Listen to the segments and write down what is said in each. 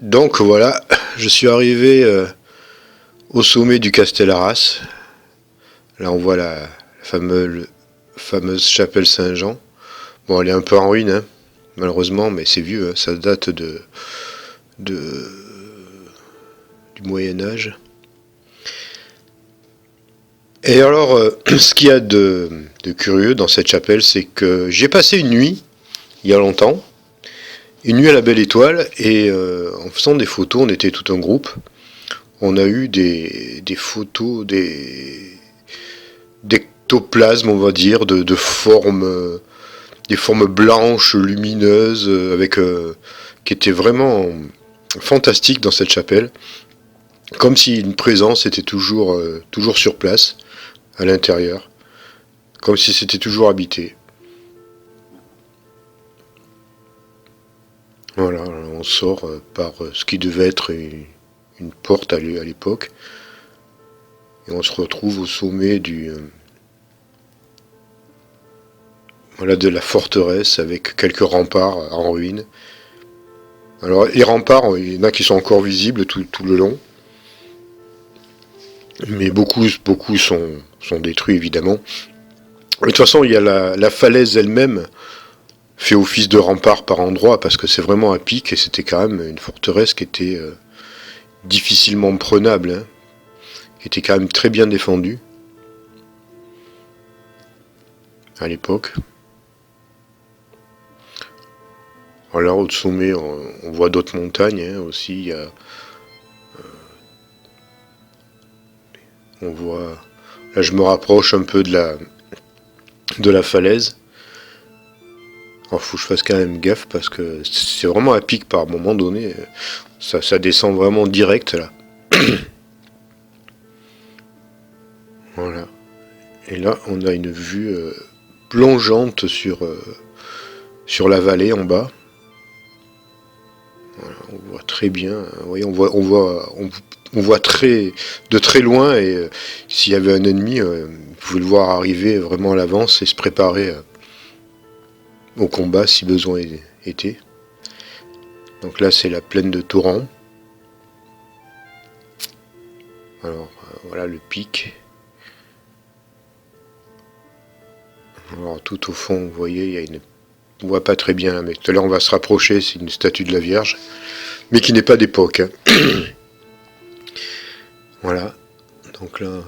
Donc voilà, je suis arrivé au sommet du Castel Arras. Là on voit la fameuse chapelle Saint-Jean. Bon, elle est un peu en ruine, hein, malheureusement, mais c'est vieux, hein, ça date de- du Moyen-Âge. Et alors, ce qu'il y a de curieux dans cette chapelle, c'est que j'ai passé une nuit, il y a longtemps, une nuit à la Belle Étoile, et en faisant des photos, on était tout un groupe. On a eu des photos, d'ectoplasmes, on va dire, de formes, des formes blanches, lumineuses, qui étaient vraiment fantastiques dans cette chapelle. Comme si une présence était toujours sur place, à l'intérieur. Comme si c'était toujours habité. Voilà, on sort par ce qui devait être une porte à l'époque. Et on se retrouve au sommet de la forteresse avec quelques remparts en ruine. Alors les remparts, il y en a qui sont encore visibles tout le long. Mais beaucoup sont détruits évidemment. De toute façon, il y a la falaise elle-même fait office de rempart par endroits parce que c'est vraiment à pic et c'était quand même une forteresse qui était difficilement prenable, hein, qui était quand même très bien défendue à l'époque. Alors au sommet, on voit d'autres montagnes, hein, aussi. On voit. Là, je me rapproche un peu de la falaise. Alors, faut que je fasse quand même gaffe parce que c'est vraiment à pic par moment donné. Ça descend vraiment direct là. Voilà. Et là, on a une vue plongeante sur la vallée en bas. Voilà, on voit très bien. Vous voyez, on voit de très loin et s'il y avait un ennemi, vous pouvez le voir arriver vraiment à l'avance et se préparer au combat si besoin était. Donc là, c'est la plaine de Torrent. Alors voilà le pic. Alors tout au fond, vous voyez, il y a on voit pas très bien là, mais tout à l'heure on va se rapprocher, c'est une statue de la Vierge, mais qui n'est pas d'époque, hein. Voilà. Donc là,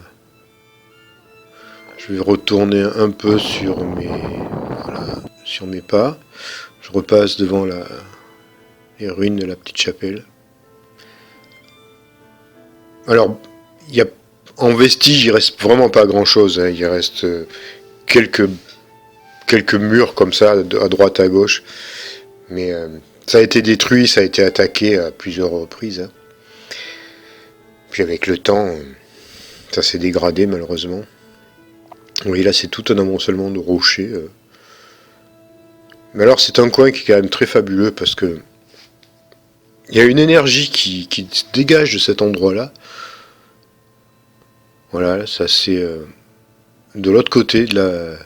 je vais retourner un peu sur mes pas. Je repasse devant les ruines de la petite chapelle. Alors, en vestige, il reste vraiment pas grand-chose, hein. Il reste quelques murs comme ça, à droite, à gauche. Mais ça a été détruit, ça a été attaqué à plusieurs reprises, hein. Puis avec le temps, ça s'est dégradé malheureusement. Oui, là c'est tout un amoncellement de rochers. Mais alors c'est un coin qui est quand même très fabuleux parce que il y a une énergie qui se dégage de cet endroit-là. Voilà, ça c'est de l'autre côté de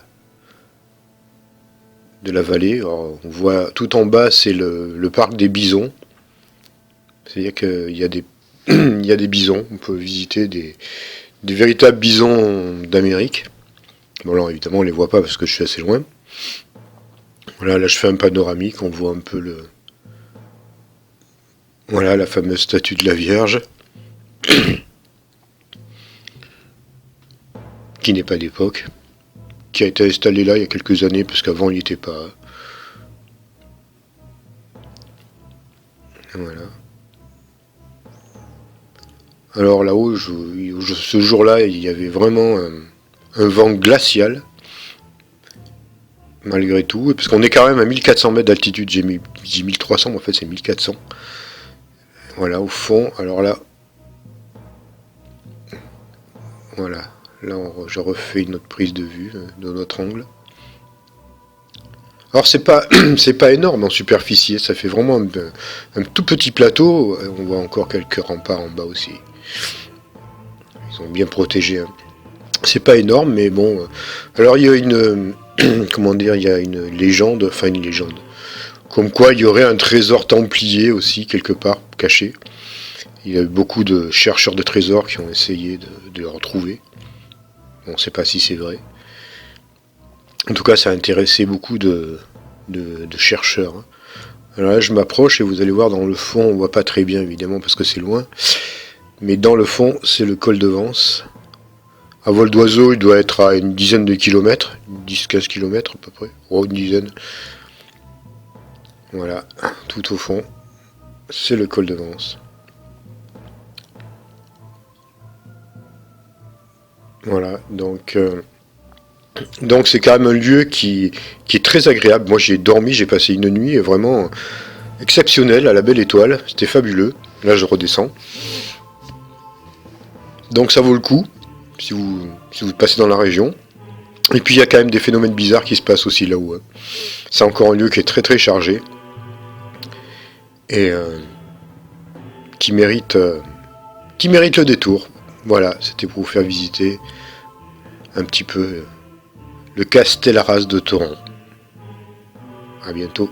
la vallée. Alors, on voit tout en bas, c'est le parc des bisons. C'est-à-dire qu'il y a il y a des bisons. On peut visiter des véritables bisons d'Amérique. Bon, alors évidemment, on les voit pas parce que je suis assez loin. Voilà, là je fais un panoramique, on voit un peu voilà, la fameuse statue de la Vierge. Qui n'est pas d'époque. Qui a été installé là il y a quelques années parce qu'avant il n'y était pas. Voilà. Alors là-haut, ce jour-là, il y avait vraiment un vent glacial. Malgré tout, parce qu'on est quand même à 1400 mètres d'altitude. J'ai dit 1300, mais en fait c'est 1400. Voilà, au fond, alors là. Voilà. Là, je refais une autre prise de vue de notre angle. Alors c'est pas c'est pas énorme en superficie, ça fait vraiment un tout petit plateau. On voit encore quelques remparts en bas aussi. Ils sont bien protégés, hein. C'est pas énorme, mais bon. Alors il y a comment dire, il y a une légende, enfin une légende, comme quoi il y aurait un trésor templier aussi quelque part cachés. Il y a eu beaucoup de chercheurs de trésors qui ont essayé de le retrouver. On ne sait pas si c'est vrai. En tout cas, ça a intéressé beaucoup de chercheurs. Alors là, je m'approche et vous allez voir dans le fond, on voit pas très bien évidemment parce que c'est loin. Mais dans le fond, c'est le col de Vence. À vol d'oiseau, il doit être à une dizaine de kilomètres, 10-15 kilomètres à peu près, une dizaine. Voilà, tout au fond, c'est le col de Vence. Voilà, donc c'est quand même un lieu qui est très agréable. Moi j'y ai dormi, j'ai passé une nuit vraiment exceptionnelle à la Belle Étoile, c'était fabuleux. Là je redescends. Donc ça vaut le coup si vous passez dans la région. Et puis il y a quand même des phénomènes bizarres qui se passent aussi là-haut. C'est encore un lieu qui est très très chargé et qui mérite le détour. Voilà, c'était pour vous faire visiter un petit peu le Castel Arras de Thoron. À bientôt.